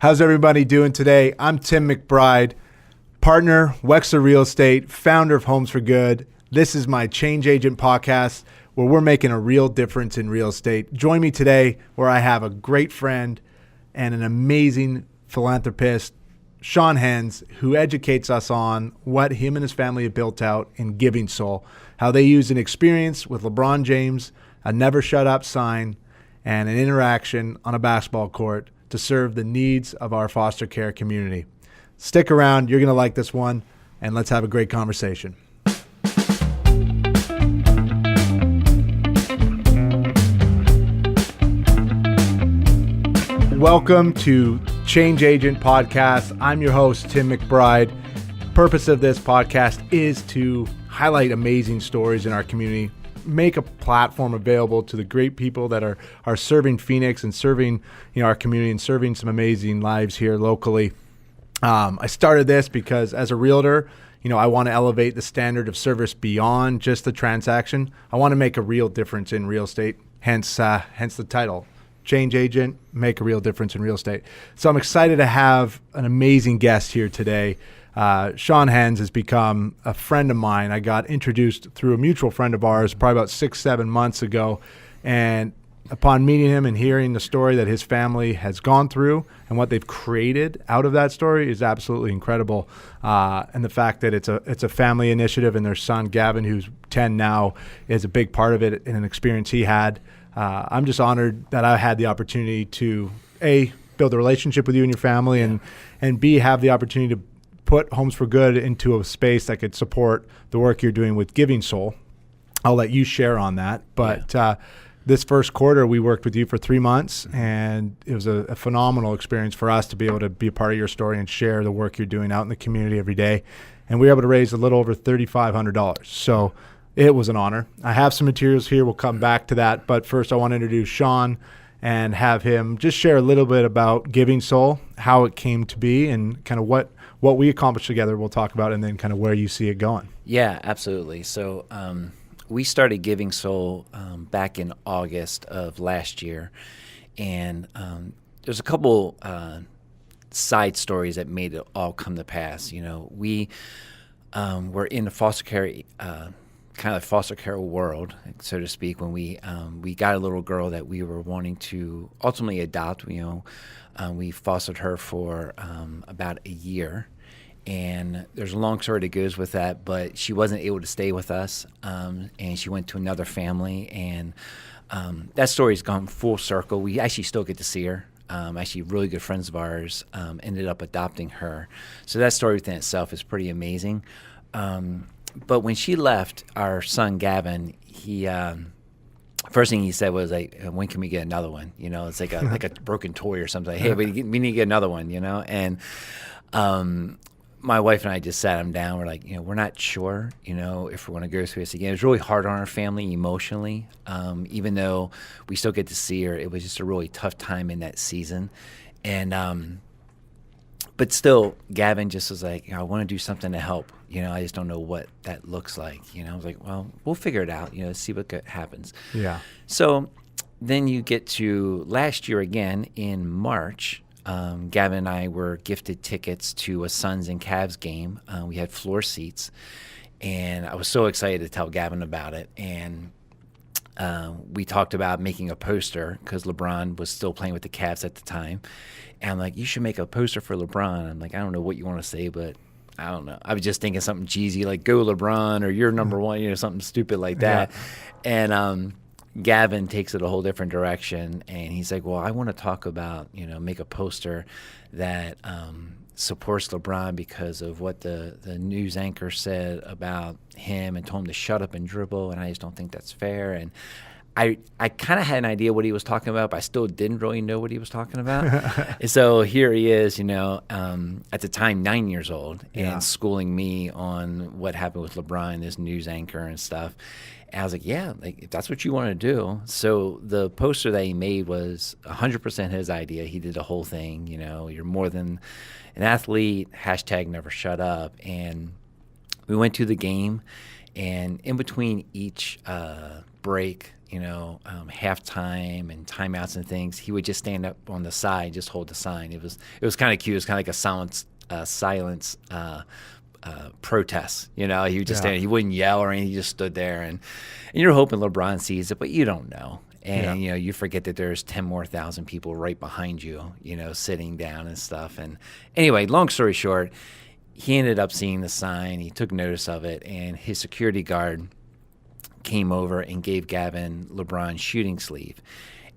How's everybody doing today? I'm Tim McBride, partner, Wexler Real Estate, founder of Homes for Good. This is my Change Agent podcast where we're making a real difference in real estate. Join me today where I have a great friend and an amazing philanthropist, Shawn Henss, who educates us on what him and his family have built out in Giving Soul, how they use an experience with LeBron James, a never shut up sign, and an interaction on a basketball court to serve the needs of our foster care community. Stick around, you're going to like this one, and let's have a great conversation. Welcome to Change Agent Podcast. I'm your host, Tim McBride. The purpose of this podcast is to highlight amazing stories in our community, make a platform available to the great people that are serving Phoenix and serving our community and serving some amazing lives here locally. I started this because as a realtor, I want to elevate the standard of service beyond just the transaction. I want to make a real difference in real estate, hence the title. Change Agent, make a real difference in real estate. So I'm excited to have an amazing guest here today. Shawn Henss has become a friend of mine. I got introduced through a mutual friend of ours probably about 6-7 months ago. And upon meeting him and hearing the story that his family has gone through and what they've created out of that story is absolutely incredible. And the fact that it's a family initiative and their son, Gavin, who's 10 now, is a big part of it and an experience he had. I'm just honored that I had the opportunity to, A, build a relationship with you and your family, and B, have the opportunity to put Homes for Good into a space that could support the work you're doing with Giving Soul. I'll let you share on that. But this first quarter, we worked with you for 3 months, and it was a phenomenal experience for us to be able to be a part of your story and share the work you're doing out in the community every day. And we were able to raise a little over $3,500. So it was an honor. I have some materials here. We'll come back to that. But first, I want to introduce Shawn and have him just share a little bit about Giving Soul, how it came to be, and kind of what we accomplished together we'll talk about, and then kind of where you see it going. Yeah, absolutely. So we started Giving Soul back in August of last year. And there's a couple side stories that made it all come to pass. We were in the foster care kind of foster care world, so to speak, when we got a little girl that we were wanting to ultimately adopt. We fostered her for about a year, and there's a long story that goes with that, but she wasn't able to stay with us, and she went to another family, and that story's gone full circle. We actually still get to see her. Actually, really good friends of ours ended up adopting her. So that story within itself is pretty amazing. But when she left, our son Gavin, he first thing he said was like, "When can we get another one?" It's like a broken toy or something. Like, hey, we need to get another one. And my wife and I just sat him down. We're like, we're not sure, if we're going to go through this again. It was really hard on our family emotionally. Even though we still get to see her, it was just a really tough time in that season. And but still, Gavin just was like, I want to do something to help. I just don't know what that looks like. I was like, well, we'll figure it out, see what happens. Yeah. So then you get to last year again in March. Gavin and I were gifted tickets to a Suns and Cavs game. We had floor seats, and I was so excited to tell Gavin about it. And we talked about making a poster because LeBron was still playing with the Cavs at the time. And I'm like, you should make a poster for LeBron. I'm like, I don't know what you want to say, but I don't know. I was just thinking something cheesy like "Go LeBron" or "You're number one," something stupid like that. Yeah. And Gavin takes it a whole different direction, and he's like, "Well, I want to talk about make a poster that supports LeBron because of what the news anchor said about him and told him to shut up and dribble, and I just don't think that's fair." And I kind of had an idea what he was talking about, but I still didn't really know what he was talking about. And so here he is, at the time 9 years old, and schooling me on what happened with LeBron, this news anchor and stuff. And I was like, yeah, if that's what you want to do. So the poster that he made was 100% his idea. He did the whole thing, you're more than an athlete, #never shut up. And we went to the game, and in between each break, halftime and timeouts and things, he would just stand up on the side, just hold the sign. It was kind of cute. It was kind of like a silence protest. He would just stand. He wouldn't yell or anything. He just stood there, and you're hoping LeBron sees it, but you don't know. And you forget that there's 10,000 more people right behind you, sitting down and stuff. And anyway, long story short, he ended up seeing the sign. He took notice of it, and his security guard came over and gave Gavin LeBron's shooting sleeve.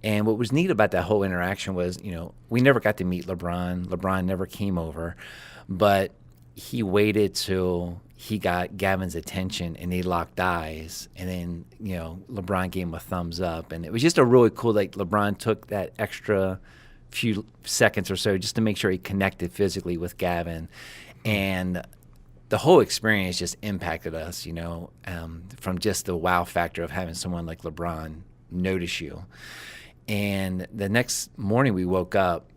And what was neat about that whole interaction was, we never got to meet LeBron. LeBron never came over, but he waited till he got Gavin's attention and they locked eyes. And then, LeBron gave him a thumbs up. And it was just a really cool, LeBron took that extra few seconds or so just to make sure he connected physically with Gavin. And the whole experience just impacted us, from just the wow factor of having someone like LeBron notice you. And the next morning we woke up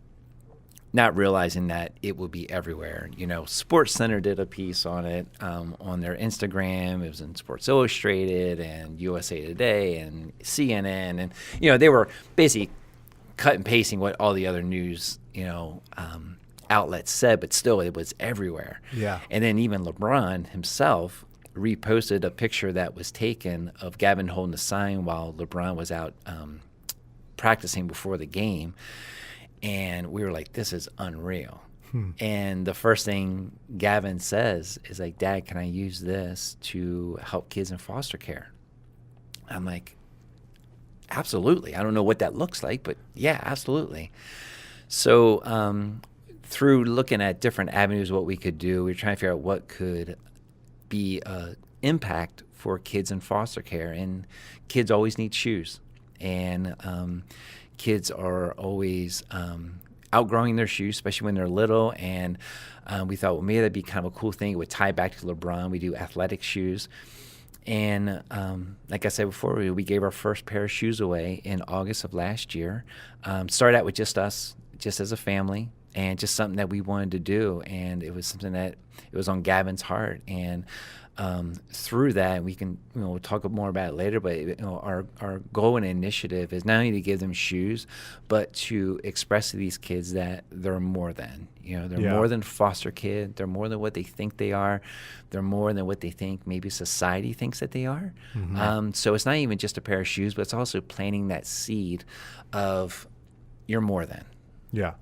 not realizing that it would be everywhere. Sports Center did a piece on it on their Instagram. It was in Sports Illustrated and USA Today and CNN. And, they were basically cut and pasting what all the other news, outlets said, but still it was everywhere. Yeah. And then even LeBron himself reposted a picture that was taken of Gavin holding the sign while LeBron was out practicing before the game. And we were like, this is unreal. And the first thing Gavin says is like, Dad, can I use this to help kids in foster care? I'm like, absolutely. I don't know what that looks like, but yeah, absolutely. So through looking at different avenues, what we could do, we were trying to figure out what could be an impact for kids in foster care. And kids always need shoes. And kids are always outgrowing their shoes, especially when they're little. And we thought, well, maybe that'd be kind of a cool thing. It would tie back to LeBron. We do athletic shoes. And like I said before, we gave our first pair of shoes away in August of last year. Started out with just us, just as a family, and just something that we wanted to do. And it was something that it was on Gavin's heart. And through that, we can, we'll talk more about it later, but our goal and initiative is not only to give them shoes, but to express to these kids that they're more than, they're more than foster kid. They're more than what they think they are. They're more than what they think maybe society thinks that they are. So it's not even just a pair of shoes, but it's also planting that seed of you're more than. Yeah.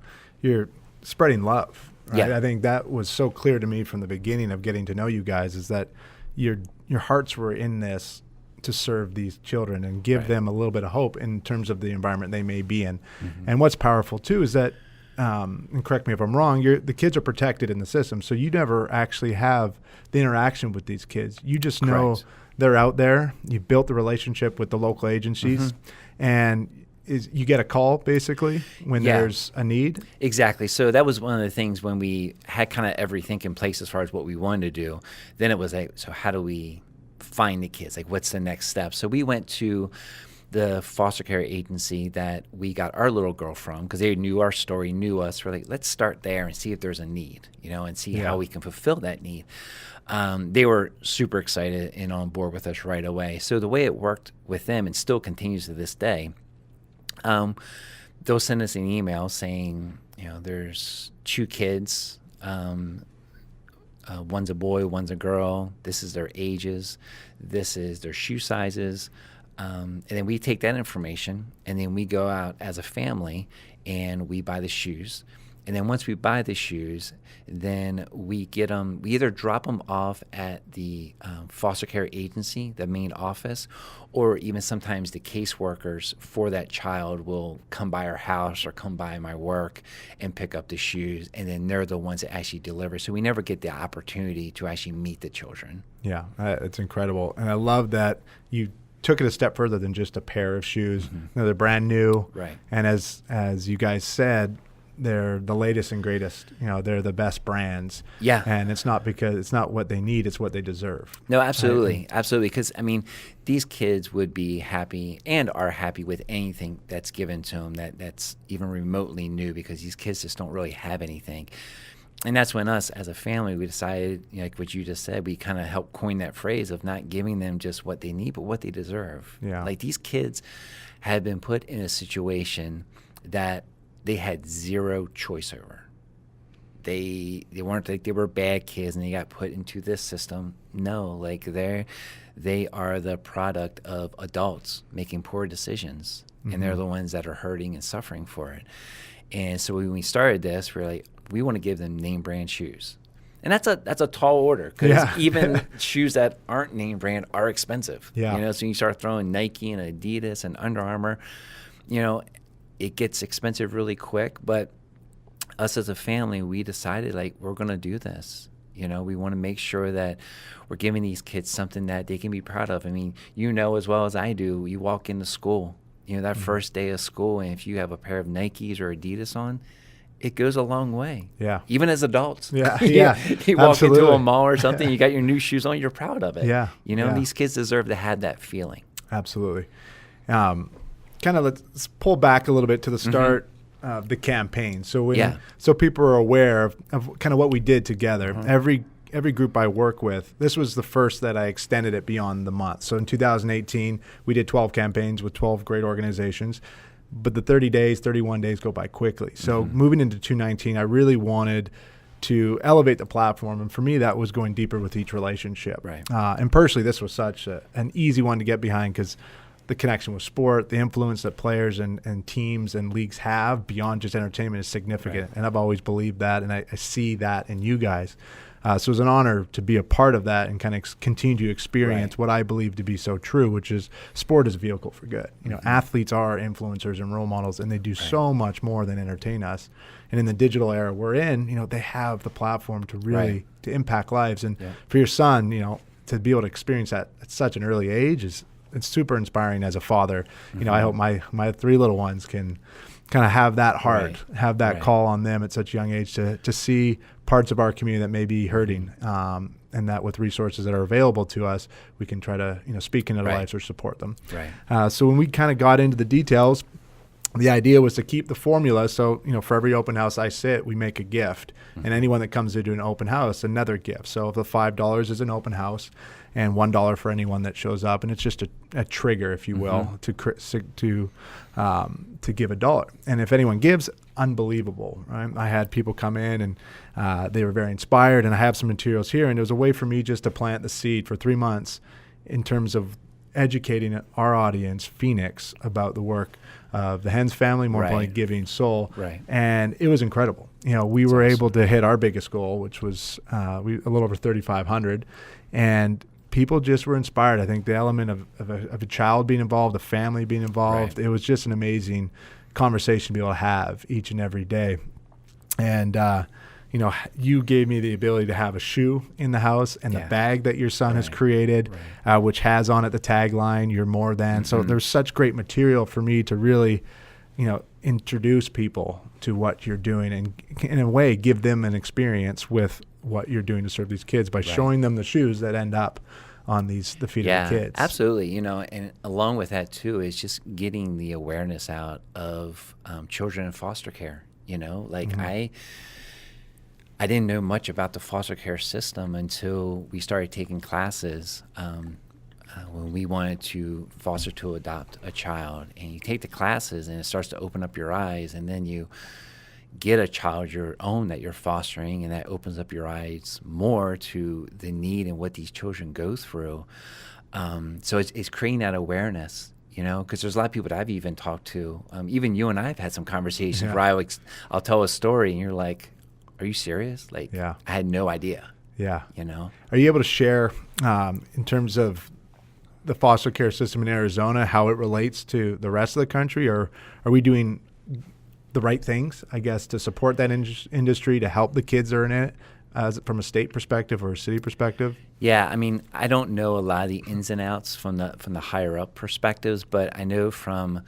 You're spreading love. Right? Yeah. I think that was so clear to me from the beginning of getting to know you guys, is that your hearts were in this to serve these children and give them a little bit of hope in terms of the environment they may be in. And what's powerful too is that, and correct me if I'm wrong, the kids are protected in the system, so you never actually have the interaction with these kids. You just know they're out there. You've built the relationship with the local agencies, and you get a call basically when there's a need. Exactly. So that was one of the things when we had kind of everything in place as far as what we wanted to do. Then it was like, so how do we find the kids? Like, what's the next step? So we went to the foster care agency that we got our little girl from, because they knew our story, knew us. We're like, let's start there and see if there's a need, and see how we can fulfill that need. They were super excited and on board with us right away. So the way it worked with them, and still continues to this day, they'll send us an email saying, there's 2 kids, one's a boy, one's a girl, this is their ages, this is their shoe sizes, and then we take that information and then we go out as a family and we buy the shoes. And then once we buy the shoes, then we get them, we either drop them off at the foster care agency, the main office, or even sometimes the caseworkers for that child will come by our house or come by my work and pick up the shoes, and then they're the ones that actually deliver. So we never get the opportunity to actually meet the children. Yeah, it's incredible. And I love that you took it a step further than just a pair of shoes. They're brand new. Right. And as you guys said, they're the latest and greatest. They're the best brands. Yeah. And it's not because it's not what they need, it's what they deserve. No, absolutely. Absolutely. Because, these kids would be happy and are happy with anything that's given to them that's even remotely new, because these kids just don't really have anything. And that's when us as a family, we decided, like what you just said, we kind of helped coin that phrase of not giving them just what they need, but what they deserve. Yeah. Like these kids had been put in a situation that they had zero choice over. They weren't like they were bad kids and they got put into this system. No, like they are the product of adults making poor decisions, and they're the ones that are hurting and suffering for it. And so when we started this, we're like, we want to give them name brand shoes. And that's a tall order because even shoes that aren't name brand are expensive. Yeah. You know, so you start throwing Nike and Adidas and Under Armour, you know, it gets expensive really quick. But us as a family, we decided like we're going to do this. You know, we want to make sure that we're giving these kids something that they can be proud of. I mean, you know as well as I do, you walk into school, you know, that first day of school, and if you have a pair of Nikes or Adidas on, it goes a long way. Yeah. Even as adults. Yeah. You walk Absolutely. into a mall or something, you got your new shoes on, you're proud of it. Yeah. You know, Yeah. these kids deserve to have that feeling. Absolutely. Kind of let's pull back a little bit to the start of the campaign. So so people are aware of kind of what we did together. Every group I work with, this was the first that I extended it beyond the month. So in 2018, we did 12 campaigns with 12 great organizations. But the 31 days go by quickly. So moving into 2019, I really wanted to elevate the platform. And for me, that was going deeper with each relationship. Right. And personally, this was such an easy one to get behind because the connection with sport, the influence that players and teams and leagues have beyond just entertainment is significant. Right. And I've always believed that, and I see that in you guys. So it was an honor to be a part of that and kind of continue to experience what I believe to be so true, which is sport is a vehicle for good. You know, athletes are influencers and role models, and they do so much more than entertain us. And in the digital era we're in, you know, they have the platform to really to impact lives. And for your son, you know, to be able to experience that at such an early age it's super inspiring as a father. You know, I hope my 3 little ones can kind of have that heart, have that call on them at such a young age to see parts of our community that may be hurting, and that with resources that are available to us, we can try to, you know, speak into their lives or support them. Right. So when we kind of got into the details, the idea was to keep the formula. So, you know, for every open house I sit, we make a gift, and anyone that comes to do an open house, another gift. So if the $5 is an open house, and $1 for anyone that shows up, and it's just a trigger, if you will, to give $1. And if anyone gives, unbelievable, right? I had people come in and they were very inspired, and I have some materials here, and it was a way for me just to plant the seed for 3 months in terms of educating our audience, Phoenix, about the work of the Henss family, more importantly, Giving Soul. Right. And it was incredible. You know, we were able to hit our biggest goal, which was a little over 3,500, and people just were inspired. I think the element of a child being involved, a family being involved, it was just an amazing conversation to be able to have each and every day. And, you know, you gave me the ability to have a shoe in the house and the bag that your son has created, which has on it the tagline, "You're more than." So there's such great material for me to really, you know, introduce people to what you're doing and in a way give them an experience with what you're doing to serve these kids by showing them the shoes that end up on the feet of the kids. Absolutely. You know, and along with that too is just getting the awareness out of children in foster care. You know, like I didn't know much about the foster care system until we started taking classes when we wanted to foster to adopt a child. And you take the classes and it starts to open up your eyes, and then you get a child your own that you're fostering, and that opens up your eyes more to the need and what these children go through. So it's creating that awareness, you know, because there's a lot of people that I've even talked to. Even you and I have had some conversations where I'll tell a story and you're like, are you serious? Like, I had no idea. Yeah. You know? Are you able to share in terms of the foster care system in Arizona, how it relates to the rest of the country, or are we doing the right things, I guess, to support that industry, to help the kids that are in it from a state perspective or a city perspective? Yeah, I mean, I don't know a lot of the ins and outs from the higher up perspectives, but I know from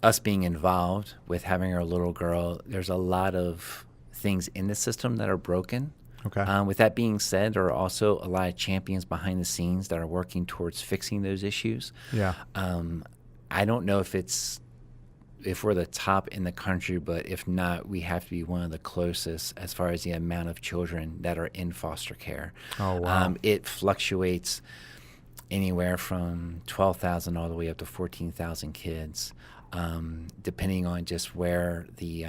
us being involved with having our little girl, there's a lot of things in the system that are broken. Okay. With that being said, there are also a lot of champions behind the scenes that are working towards fixing those issues. Yeah. I don't know if it's if we're the top in the country, but if not, we have to be one of the closest as far as the amount of children that are in foster care. Oh, wow. It fluctuates anywhere from 12,000 all the way up to 14,000 kids, depending on just where the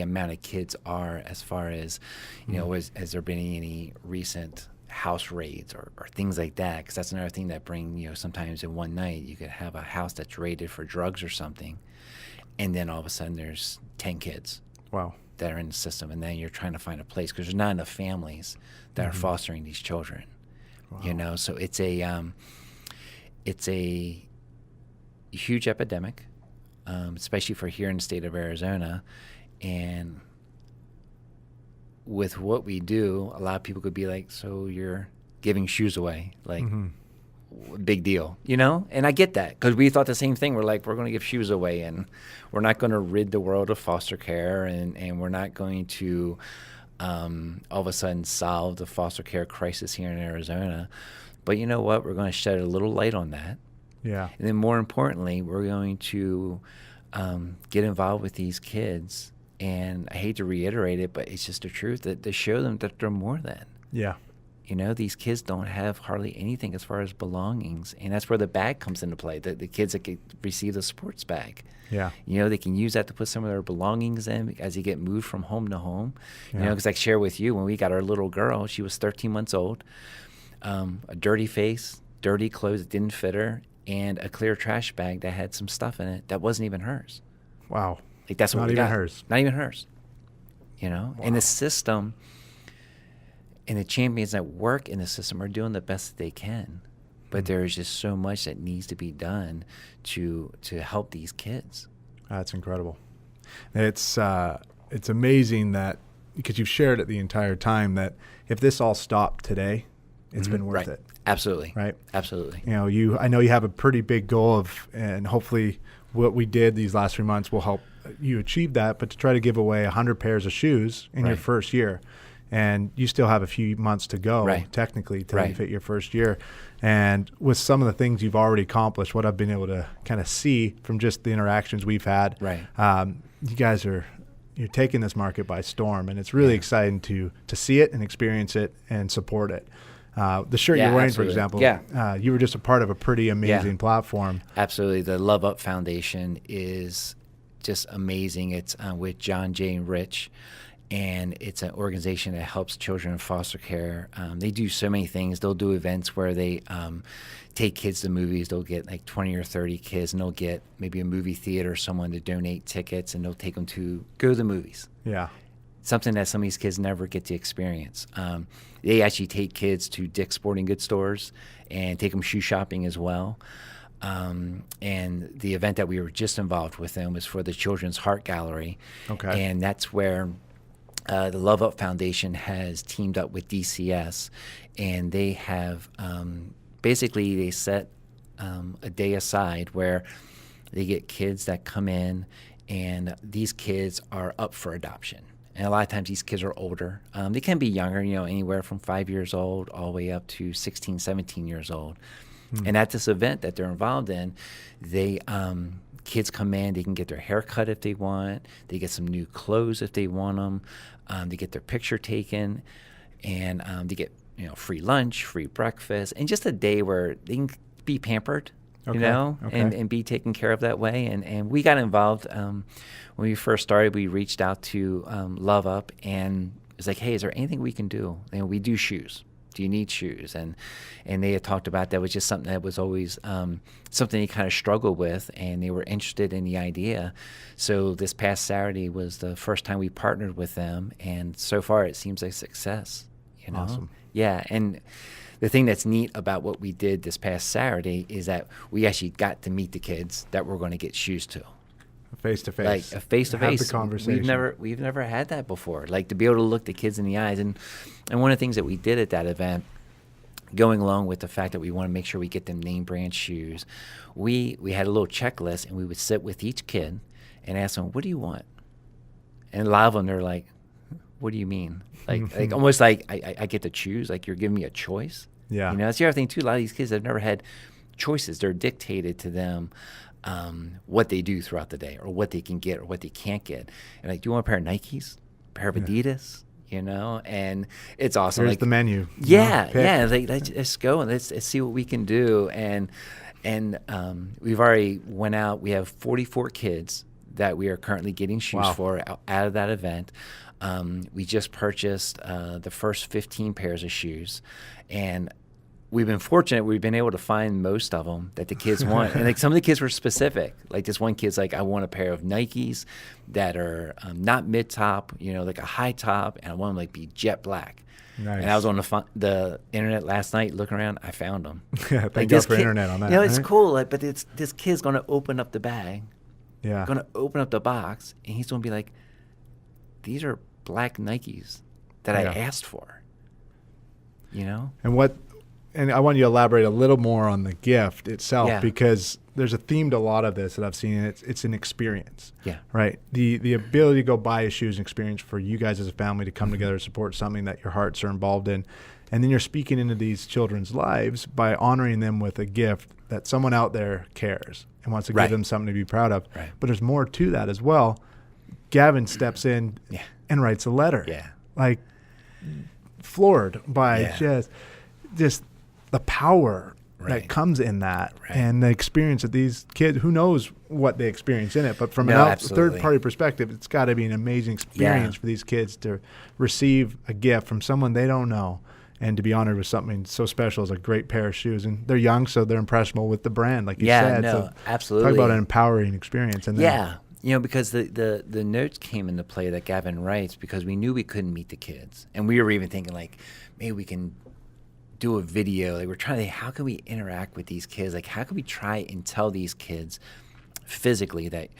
amount of kids are, as far as, has there been any recent house raids or things like that? Because that's another thing that sometimes in one night you could have a house that's raided for drugs or something, and then all of a sudden there's 10 kids. Wow. That are in the system, and then you're trying to find a place because there's not enough families that are fostering these children. Wow. So it's a huge epidemic, especially for here in the state of Arizona. And with what we do, a lot of people could be like, so you're giving shoes away, like big deal, And I get that, because we thought the same thing. We're like, we're going to give shoes away, and we're not going to rid the world of foster care, and we're not going to all of a sudden solve the foster care crisis here in Arizona. But you know what? We're going to shed a little light on that. Yeah. And then more importantly, we're going to get involved with these kids. And I hate to reiterate it, but it's just the truth, that to show them that they're more than. Yeah. These kids don't have hardly anything as far as belongings. And that's where the bag comes into play, the kids that receive the sports bag. Yeah. They can use that to put some of their belongings in as they get moved from home to home. Because I share with you, when we got our little girl, she was 13 months old, a dirty face, dirty clothes that didn't fit her, and a clear trash bag that had some stuff in it that wasn't even hers. Wow. Like, that's what Not we even got. hers. Not even hers. Wow. And the system and the champions that work in the system are doing the best that they can. But there's just so much that needs to be done to help these kids. That's incredible. It's amazing that, because you've shared it the entire time, that if this all stopped today, it's been worth it. Absolutely. Right? Absolutely. I know you have a pretty big goal and hopefully what we did these last 3 months will help you achieve that, but to try to give away 100 pairs of shoes in your first year. And you still have a few months to go, technically, to fit your first year. And with some of the things you've already accomplished, what I've been able to kind of see from just the interactions we've had, you guys you're taking this market by storm, and it's really exciting to see it and experience it and support it. The shirt you're wearing, for example, you were just a part of a pretty amazing platform. Absolutely. The Love Up Foundation is just amazing. It's with John J. Rich, and it's an organization that helps children in foster care. They do so many things. They'll do events where they take kids to movies. They'll get like 20 or 30 kids, and they'll get maybe a movie theater, someone to donate tickets, and they'll take them to go to the movies. Yeah. Something that some of these kids never get to experience. They actually take kids to Dick's Sporting Goods stores and take them shoe shopping as well. And the event that we were just involved with them was for the Children's Heart Gallery. Okay. And that's where the Love Up Foundation has teamed up with DCS, and they have basically they set a day aside where they get kids that come in, and these kids are up for adoption. And a lot of times these kids are older. They can be younger, anywhere from 5 years old all the way up to 16, 17 years old. And at this event that they're involved in, they kids come in, they can get their hair cut if they want, they get some new clothes if they want them, they get their picture taken, and they get free lunch, free breakfast, and just a day where they can be pampered, and be taken care of that way. And we got involved when we first started. We reached out to Love Up, and it's like, hey, is there anything we can do? We do shoes. Do you need shoes? And they had talked about that was just something that was always something they kind of struggled with, and they were interested in the idea. So this past Saturday was the first time we partnered with them, and so far it seems like success. Awesome. Yeah, and the thing that's neat about what we did this past Saturday is that we actually got to meet the kids that we're going to get shoes to. Face to face, like a face to face. Have the conversation. We've never had that before. Like to be able to look the kids in the eyes, and one of the things that we did at that event, going along with the fact that we want to make sure we get them name brand shoes, we had a little checklist, and we would sit with each kid and ask them, "What do you want?" And a lot of them, they're like, "What do you mean?" Like almost like I get to choose. Like you're giving me a choice. Yeah. That's the other thing too. A lot of these kids have never had choices. They're dictated to them. what they do throughout the day or what they can get or what they can't get. And like, do you want a pair of Nikes, a pair of Adidas? You know, and it's awesome. Here's like the menu. Yeah, yeah. Like let's go and let's see what we can do. And we've already went out. We have 44 kids that we are currently getting shoes for out of that event. We just purchased the first 15 pairs of shoes, and we've been fortunate. We've been able to find most of them that the kids want. And like some of the kids were specific. Like this one kid's like, I want a pair of Nikes that are not mid top, you know, like a high top, and I want them like be jet black. Nice. And I was on the internet last night looking around. I found them. Yeah, thank God for internet on that. You know, it's cool. Like, but this kid's going to open up the bag. Yeah. Going to open up the box, and he's going to be like, these are black Nikes that I asked for. You know? And I want you to elaborate a little more on the gift itself, because there's a theme to a lot of this that I've seen. It's an experience. Yeah. Right. The ability to go buy a shoe is an experience for you guys as a family to come together and support something that your hearts are involved in. And then you're speaking into these children's lives by honoring them with a gift that someone out there cares and wants to give them something to be proud of. Right. But there's more to that as well. Gavin steps in and writes a letter. Yeah. Like floored by just the power that comes in that and the experience of these kids. Who knows what they experience in it, but from a third-party perspective, it's got to be an amazing experience for these kids to receive a gift from someone they don't know and to be honored with something so special as a great pair of shoes. And they're young, so they're impressionable with the brand, like you said. No, so absolutely. Talk about an empowering experience. And you know, because the notes came into play that Gavin writes because we knew we couldn't meet the kids. And we were even thinking, like, maybe we can do a video. Like, we're trying to, how can we interact with these kids? Like, how can we try and tell these kids physically that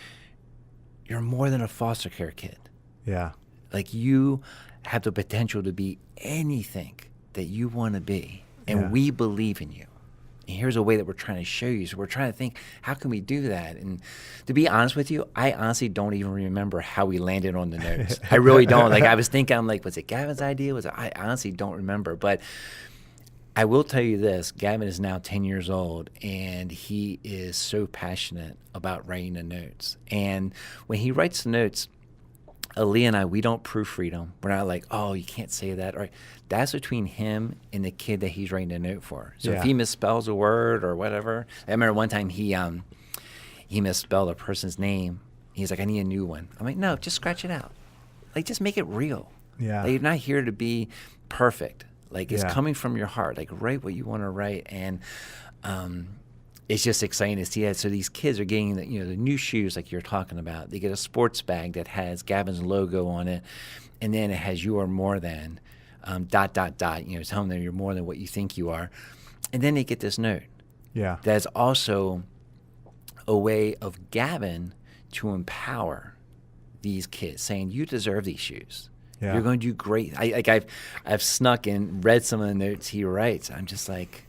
you're more than a foster care kid? Yeah. Like, you have the potential to be anything that you want to be. And we believe in you. And here's a way that we're trying to show you. So we're trying to think, how can we do that? And to be honest with you, I honestly don't even remember how we landed on the notes. I really don't. Like, I was thinking, I'm like, was it Gavin's idea? I honestly don't remember. But I will tell you this, Gavin is now 10 years old, and he is so passionate about writing the notes. And when he writes the notes, Aaliyah and I, we don't proofread them. We're not like, oh, you can't say that. Or that's between him and the kid that he's writing a note for. So if he misspells a word or whatever, I remember one time he misspelled a person's name. He's like, I need a new one. I'm like, no, just scratch it out. Like, just make it real. Yeah. Like, you're not here to be perfect. Like, it's coming from your heart. Like, write what you want to write. And it's just exciting to see that. So these kids are getting the new shoes like you're talking about. They get a sports bag that has Gavin's logo on it, and then it has "You are more than," ... telling them you're more than what you think you are. And then they get this note. Yeah. That's also a way of Gavin to empower these kids, saying, you deserve these shoes. Yeah. You're going to do great. I've snuck and read some of the notes he writes. I'm just like,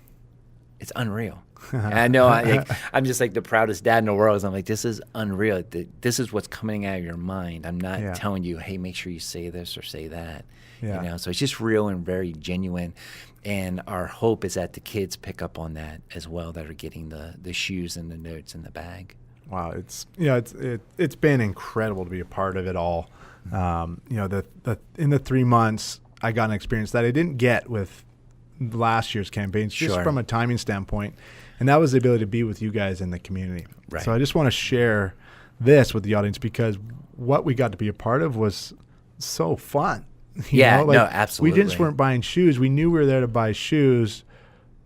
it's unreal. And I know I'm just like the proudest dad in the world. I'm like, this is unreal. This is what's coming out of your mind. I'm not telling you, hey, make sure you say this or say that. Yeah. You know, so it's just real and very genuine. And our hope is that the kids pick up on that as well, that are getting the shoes and the notes in the bag. Wow, it's been incredible to be a part of it all. In the 3 months, I got an experience that I didn't get with last year's campaigns, just from a timing standpoint, and that was the ability to be with you guys in the community. Right. So I just want to share this with the audience because what we got to be a part of was so fun. You know? No, absolutely. We just weren't buying shoes. We knew we were there to buy shoes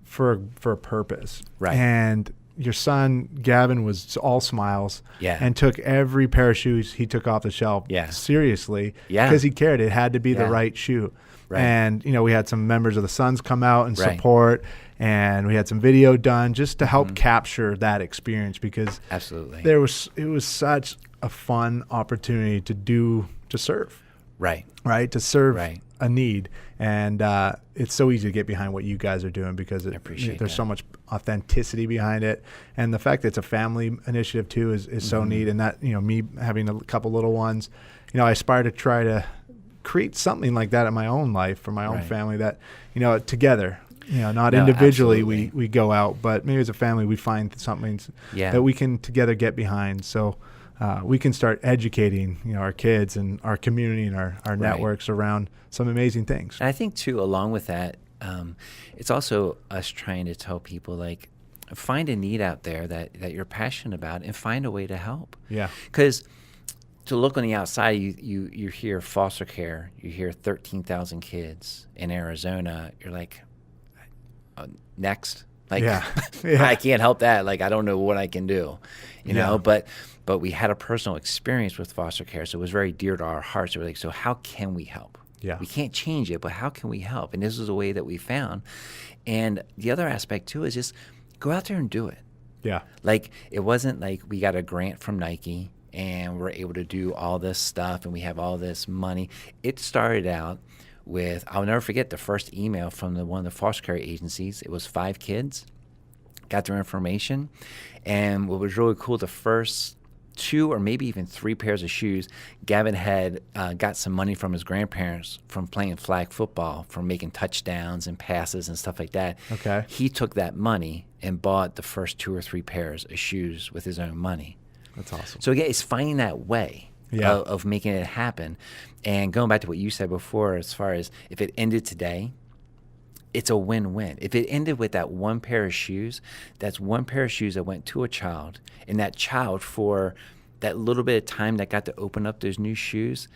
for a purpose. Right. And your son, Gavin, was all smiles and took every pair of shoes he took off the shelf seriously because he cared. It had to be the right shoe. Right. And, we had some members of the Sons come out and support, and we had some video done just to help capture that experience because it was such a fun opportunity to serve. Right. Right. To serve a need. And it's so easy to get behind what you guys are doing because there's so much authenticity behind it. And the fact that it's a family initiative too is so neat. And that, me having a couple little ones, I aspire to try to create something like that in my own life for my own family that, together not No, individually absolutely. we go out, but maybe as a family we find something Yeah. that we can together get behind. So we can start educating, our kids and our community and our networks around some amazing things. And I think too, along with that, it's also us trying to tell people, like, find a need out there that you're passionate about and find a way to help. Yeah. Because to look on the outside, you hear foster care, you hear 13,000 kids in Arizona. You're like, next. Like, Yeah. I can't help that. Like, I don't know what I can do, you know. But we had a personal experience with foster care, so it was very dear to our hearts. So we're like, so how can we help? Yeah. We can't change it, but how can we help? And this is a way that we found. And the other aspect too is just go out there and do it. Yeah. Like, it wasn't like we got a grant from Nike and we're able to do all this stuff and we have all this money. It started out with, I'll never forget the first email from one of the foster care agencies. It was 5 kids, got their information. And what was really cool, the first 2 or maybe even 3 pairs of shoes, Gavin had got some money from his grandparents from playing flag football, from making touchdowns and passes and stuff like that. Okay. He took that money and bought the first 2 or 3 pairs of shoes with his own money. That's awesome. So again, it's finding that way of making it happen. And going back to what you said before, as far as if it ended today, it's a win-win. If it ended with that 1 pair of shoes, that's 1 pair of shoes that went to a child, and that child, for that little bit of time that got to open up those new shoes,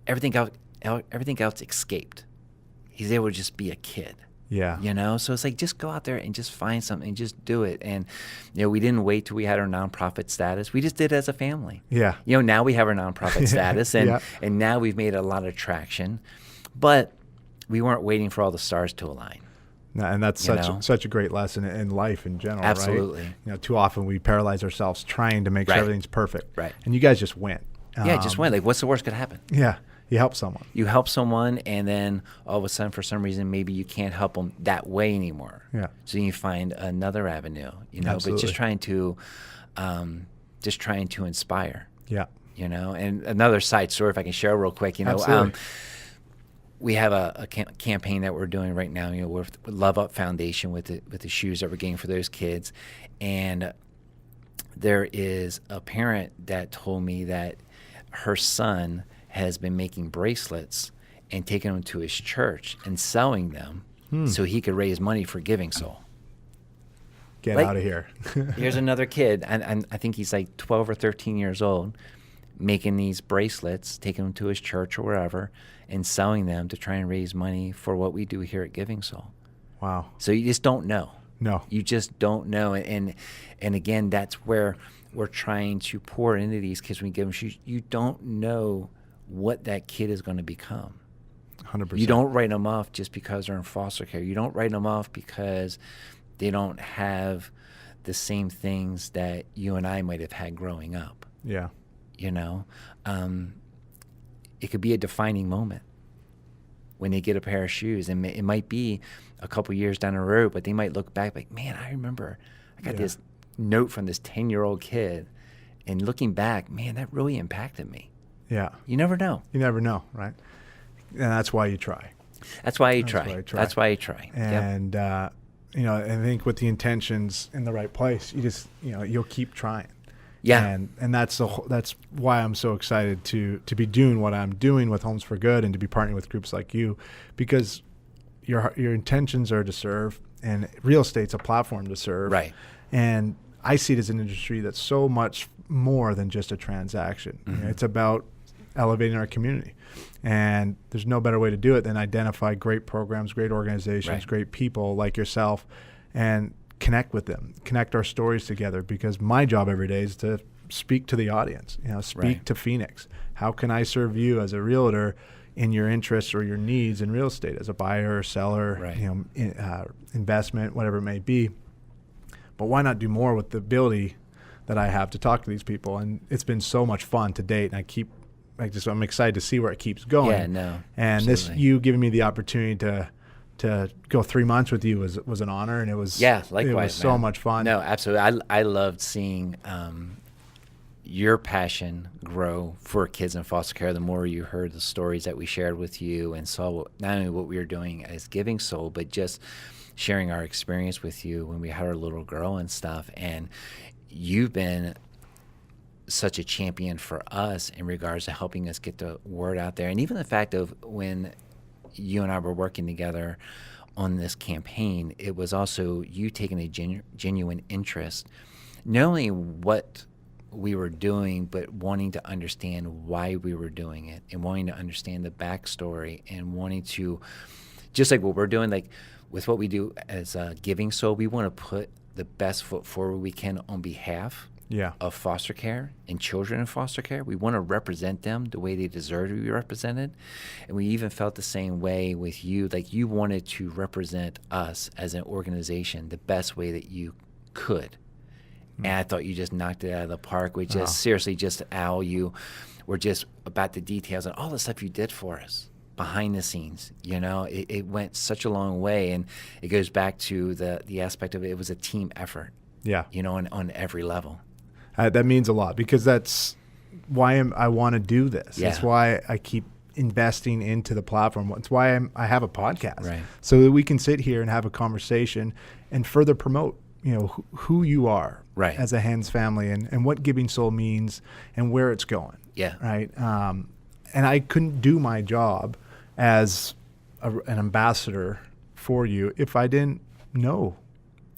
everything else escaped. He's able to just be a kid. Yeah. So it's like, just go out there and just find something and just do it. And we didn't wait till we had our nonprofit status. We just did it as a family. Yeah. Now we have our nonprofit status, and and now we've made a lot of traction, but we weren't waiting for all the stars to align. No, and that's such a great lesson in life in general. Absolutely. Right? Too often we paralyze ourselves trying to make sure everything's perfect. Right. And you guys just went. Just went. Like, what's the worst could happen? Yeah. You help someone. You help someone, and then all of a sudden, for some reason, maybe you can't help them that way anymore. Yeah. So you find another avenue. Absolutely. But just trying to inspire. Yeah. And another side story, if I can share real quick. Absolutely. We have a campaign that we're doing right now. With Love Up Foundation with the shoes that we're getting for those kids, and there is a parent that told me that her son has been making bracelets and taking them to his church and selling them so he could raise money for Giving Soul. Get out of here. Here's another kid, and I think he's like 12 or 13 years old, making these bracelets, taking them to his church or wherever, and selling them to try and raise money for what we do here at Giving Soul. Wow. So you just don't know. No. You just don't know. And again, that's where we're trying to pour into these kids when we give them shoes. You don't know what that kid is going to become. 100%. You don't write them off just because they're in foster care. You don't write them off because they don't have the same things that you and I might have had growing up. Yeah. It could be a defining moment when they get a pair of shoes, and it might be a couple years down the road, but they might look back like, man, I remember I got this note from this 10-year-old kid, and looking back, man, that really impacted me. Yeah. You never know. You never know, right? And that's why you try. That's why you try. That's why you try. And, I think with the intentions in the right place, you just, you'll keep trying. Yeah. And that's why I'm so excited to be doing what I'm doing with Homes for Good and to be partnering with groups like you, because your intentions are to serve, and real estate's a platform to serve. Right. And I see it as an industry that's so much more than just a transaction. Mm-hmm. It's about elevating our community. And there's no better way to do it than identify great programs, great organizations, great people like yourself, and connect with them, connect our stories together, because my job every day is to speak to the audience, speak to Phoenix. How can I serve you as a realtor in your interests or your needs in real estate, as a buyer or seller, investment, whatever it may be. But why not do more with the ability that I have to talk to these people? And it's been so much fun to date, and I'm excited to see where it keeps going. Yeah, no. And absolutely. you giving me the opportunity to go 3 months with you was an honor, and it was likewise. It was so much fun. No, absolutely. I loved seeing your passion grow for kids in foster care, the more you heard the stories that we shared with you and saw not only what we were doing as Giving Soul, but just sharing our experience with you when we had our little girl and stuff. And you've been such a champion for us in regards to helping us get the word out there. And even the fact of when you and I were working together on this campaign, it was also you taking a genuine interest, not only what we were doing, but wanting to understand why we were doing it and wanting to understand the backstory and wanting to, just like what we're doing, like with what we do as Giving Soul, we want to put the best foot forward we can on behalf of foster care and children in foster care. We want to represent them the way they deserve to be represented. And we even felt the same way with you, like you wanted to represent us as an organization the best way that you could. And I thought you just knocked it out of the park with just seriously just how you were just about the details and all the stuff you did for us behind the scenes. You know, it went such a long way, and it goes back to the aspect of it was a team effort. Yeah. You know, on every level. That means a lot because that's why I want to do this. Yeah. That's why I keep investing into the platform. It's why I have a podcast, right, so that we can sit here and have a conversation and further promote, you know, who you are, right, as a Henss family and what Giving Soul means and where it's going. Yeah. Right. And I couldn't do my job as an ambassador for you if I didn't know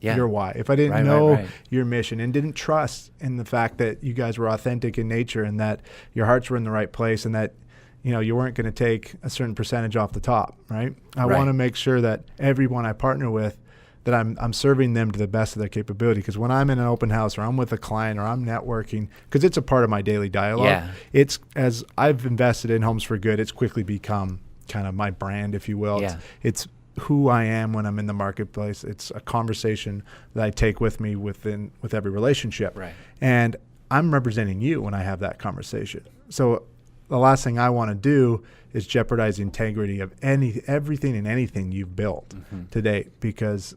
your why, if I didn't know your mission and didn't trust in the fact that you guys were authentic in nature and that your hearts were in the right place and that, you know, you weren't going to take a certain percentage off the top. Right. I want to make sure that everyone I partner with, that I'm serving them to the best of their capability. Because when I'm in an open house or I'm with a client or I'm networking, because it's a part of my daily dialogue, it's, as I've invested in Homes for Good, it's quickly become kind of my brand, if you will. It's who I am when I'm in the marketplace. It's a conversation that I take with me with every relationship. Right. And I'm representing you when I have that conversation. So the last thing I want to do is jeopardize the integrity of everything and anything you've built to date, because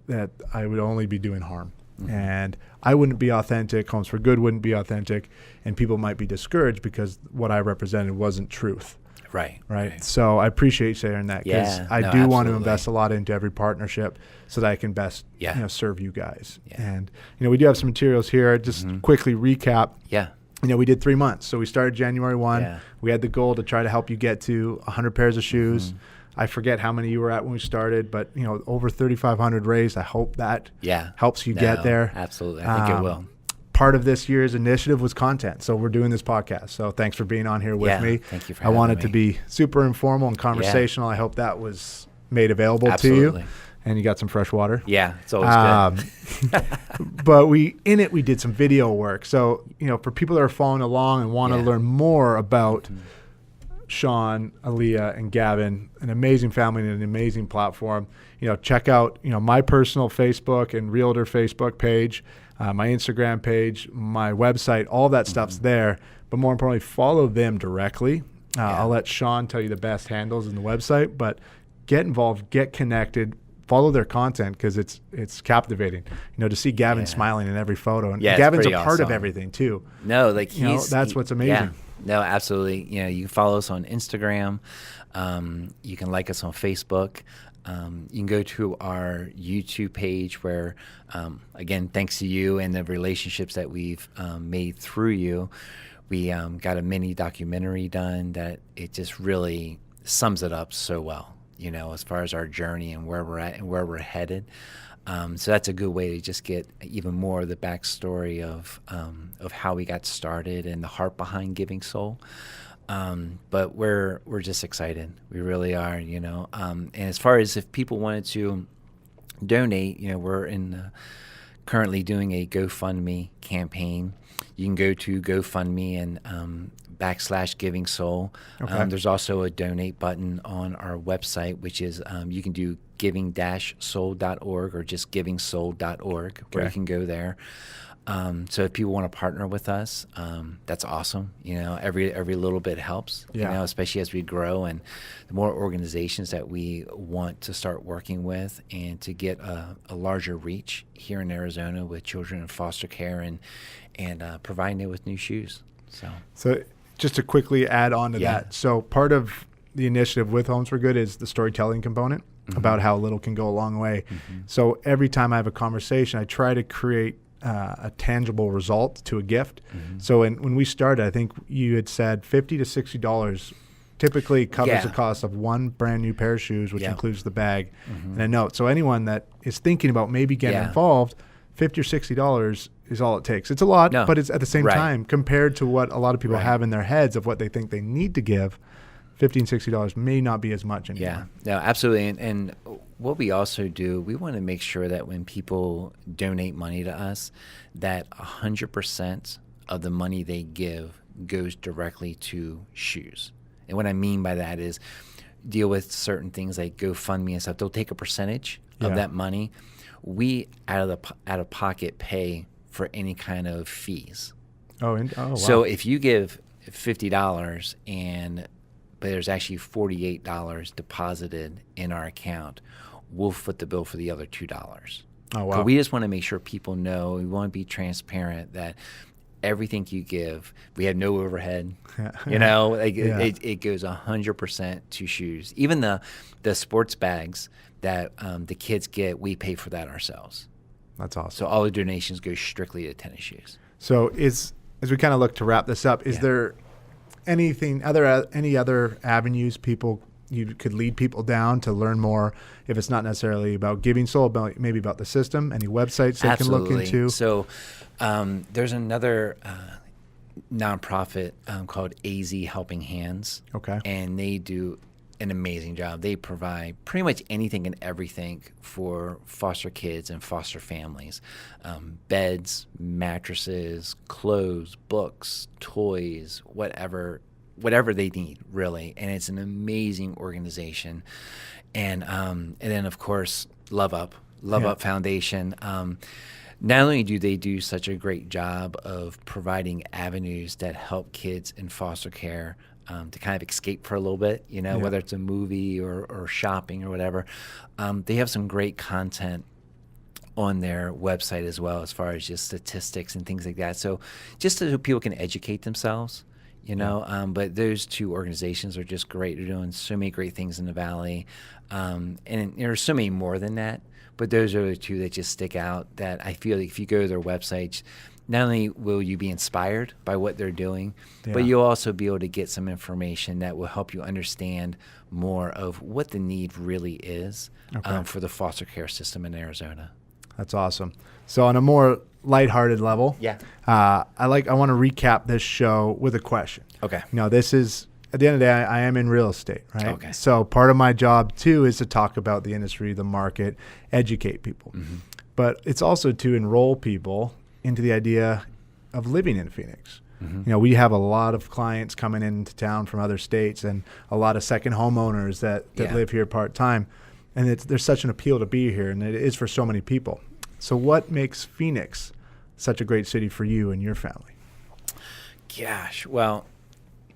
that I would only be doing harm. And I wouldn't be authentic, Homes for Good wouldn't be authentic, and people might be discouraged because what I represented wasn't truth. Right. So I appreciate you sharing that, because I do want to invest a lot into every partnership so that I can best serve you guys. And we do have some materials here. Just quickly recap. We did 3 months. So we started January 1. We had the goal to try to help you get to 100 pairs of shoes. I forget how many you were at when we started, but over 3,500 raised. I hope that helps you get there. Absolutely. I think it will. Part of this year's initiative was content. So we're doing this podcast. So thanks for being on here with me. Thank you for having me. I want it me. to be super informal and conversational. I hope that was made available to you. And you got some fresh water. Yeah, it's always good. But we did some video work. So, for people that are following along and want to learn more about Shawn, Aaliyah, and Gavin, an amazing family and an amazing platform, check out, my personal Facebook and Realtor Facebook page, my Instagram page, my website, all that stuff's there. But more importantly, follow them directly. I'll let Shawn tell you the best handles in the website, but get involved, get connected, follow their content, because it's captivating. To see Gavin smiling in every photo, and Gavin's a part of everything too. No, like that's what's amazing. Yeah. No, absolutely. You can follow us on Instagram. You can like us on Facebook. You can go to our YouTube page where, again, thanks to you and the relationships that we've made through you, we got a mini documentary done that it just really sums it up so well, as far as our journey and where we're at and where we're headed. So that's a good way to just get even more of the backstory of how we got started and the heart behind Giving Soul. But we're just excited. We really are, And as far as if people wanted to donate, we're currently doing a GoFundMe campaign. You can go to GoFundMe and /Giving Soul. There's also a donate button on our website, which is you can do giving-soul.org or just givingsoul.org, where you can go there. So if people want to partner with us, that's awesome. Every little bit helps, especially as we grow, and the more organizations that we want to start working with and to get a larger reach here in Arizona with children in foster care and providing it with new shoes. So just to quickly add on to that. So part of the initiative with Homes for Good is the storytelling component about how little can go a long way. So every time I have a conversation, I try to create a tangible result to a gift. So when we started, I think you had said $50 to $60 typically covers the cost of one brand new pair of shoes, which includes the bag and a note. So anyone that is thinking about maybe getting involved, $50 or $60 is all it takes. It's a lot, but it's at the same time, compared to what a lot of people have in their heads of what they think they need to give, $50 and $60 may not be as much anymore. No, absolutely. And what we also do, we want to make sure that when people donate money to us, that 100% of the money they give goes directly to shoes. And what I mean by that is deal with certain things like GoFundMe and stuff. They'll take a percentage of that money. We out of pocket pay for any kind of fees. Oh, wow. So if you give $50 but there's actually $48 deposited in our account, we'll foot the bill for the other $2. Oh, wow. But we just want to make sure people know, we want to be transparent that everything you give, we have no overhead. It goes 100% to shoes. Even the sports bags that the kids get, we pay for that ourselves. That's awesome. So all the donations go strictly to tennis shoes. So as we kind of look to wrap this up, is there any other avenues you could lead people down to learn more, if it's not necessarily about Giving Soul, maybe about the system, any websites they can look into? So there's another nonprofit called AZ Helping Hands. Okay. And they do an amazing job. They provide pretty much anything and everything for foster kids and foster families. Beds, mattresses, clothes, books, toys, whatever they need, really. And it's an amazing organization. And then, of course, Love Up Foundation. Not only do they do such a great job of providing avenues that help kids in foster care to kind of escape for a little bit, whether it's a movie or shopping or whatever. They have some great content on their website as well, as far as just statistics and things like that. So just so people can educate themselves, but those two organizations are just great. They're doing so many great things in the Valley. And there's so many more than that, but those are the two that just stick out, that I feel like if you go to their websites, not only will you be inspired by what they're doing, but you'll also be able to get some information that will help you understand more of what the need really is for the foster care system in Arizona. That's awesome. So on a more lighthearted level, I want to recap this show with a question. Okay. This is, at the end of the day, I am in real estate, right? Okay. So part of my job too is to talk about the industry, the market, educate people. But it's also to enroll people into the idea of living in Phoenix. We have a lot of clients coming into town from other states, and a lot of second homeowners that live here part-time. And there's such an appeal to be here, and it is for so many people. So what makes Phoenix such a great city for you and your family? Gosh, well,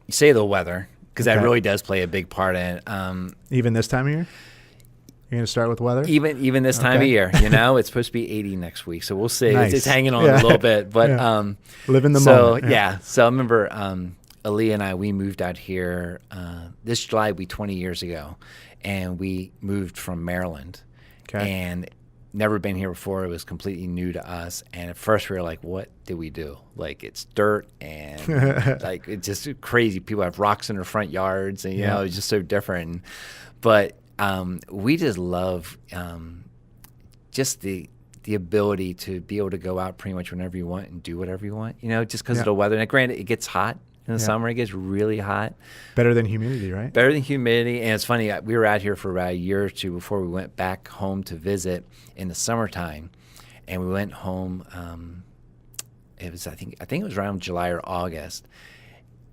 you say the weather, because that really does play a big part in it. Even this time of year? You're going to start with weather? Even this time of year, it's supposed to be 80 next week, so we'll see. Nice. It's hanging on a little bit, but live in the moment. So I remember Aaliyah and I, we moved out here this July will be 20 years ago, and we moved from Maryland, and never been here before. It was completely new to us, and at first we were like, what did we do? Like, it's dirt, and like, it's just crazy. People have rocks in their front yards, and it's just so different. But we just love just the ability to be able to go out pretty much whenever you want and do whatever you want, just because of the weather. And granted, it gets hot in the summer. It gets really hot. Better than humidity, right? Better than humidity. And it's funny, we were out here for about a year or two before we went back home to visit in the summertime. And we went home, I think it was around July or August.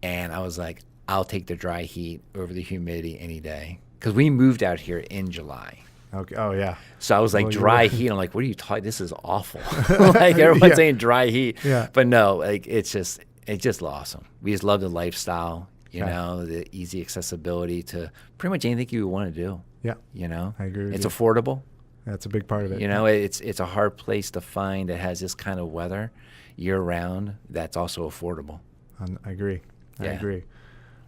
And I was like, I'll take the dry heat over the humidity any day. Because we moved out here in July. Okay. Oh yeah. So I was like, Well, dry heat. I'm like, what are you talking? This is awful. Like everyone's Yeah. saying dry heat. Yeah. But no, like it's just awesome. We just love the lifestyle, Okay. the easy accessibility to pretty much anything you want to do. Yeah. I agree with It's you. affordable. That's a big part of it. It's a hard place to find that has this kind of weather year round that's also affordable. I agree. I Yeah. agree.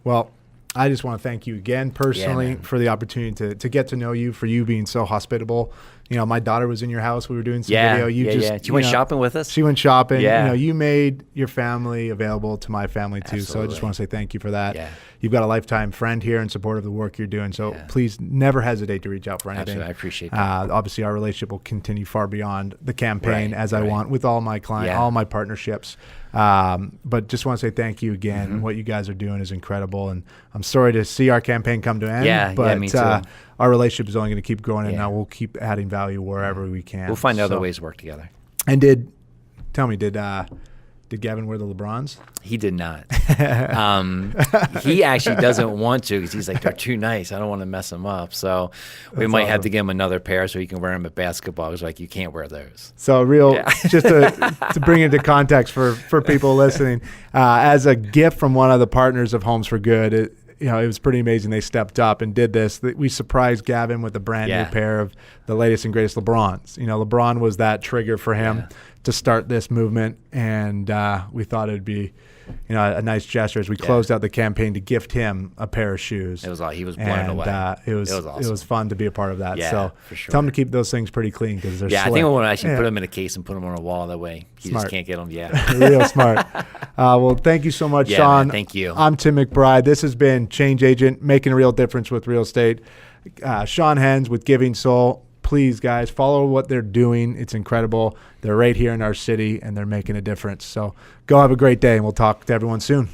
Well, I just want to thank you again personally man. for the opportunity to get to know you, for you being so hospitable. My daughter was in your house. We were doing some video. She went shopping with us. She went shopping. Yeah. You made your family available to my family too. So I just Absolutely. want to say thank you for that. Yeah. You've got a lifetime friend here in support of the work you're doing. So please never hesitate to reach out for anything. Absolutely. I appreciate that. Obviously, our relationship will continue far beyond the campaign Right, as I right. want with all my clients, Yeah. all my partnerships. But just want to say thank you again. Mm-hmm. What you guys are doing is incredible. And I'm sorry to see our campaign come to an end. Yeah, but me too. our relationship is only going to keep growing, and Yeah. now we'll keep adding value wherever we can. We'll find other So- ways to work together. And tell me, did Gavin wear the LeBrons? He did not. He actually doesn't want to because he's like, they're too nice. I don't want to mess them up. So we That's might have awesome. to give him another pair so he can wear them at basketball. I was like, you can't wear those. So Yeah. just to bring into context for people listening, as a gift from one of the partners of Homes for Good, it was pretty amazing. They stepped up and did this. We surprised Gavin with a brand new pair of the latest and greatest LeBrons. LeBron was that trigger for him to start this movement, and we thought it'd be a nice gesture as we closed out the campaign to gift him a pair of shoes. He was blown And away. it was awesome. It was fun to be a part of that. Yeah, So for sure. tell him to keep those things pretty clean because they're Yeah, I slick. think I want to actually Yeah. put them in a case and put them on a wall. That way he Smart. just can't get them. Yeah. Real smart. Well, thank you so much, Yeah, Shawn. man, thank you. I'm Tim McBride. This has been Change Agent, making a real difference with real estate. Shawn Henss with Giving Soul. Please, guys, follow what they're doing. It's incredible. They're right here in our city, and they're making a difference. So go have a great day, and we'll talk to everyone soon.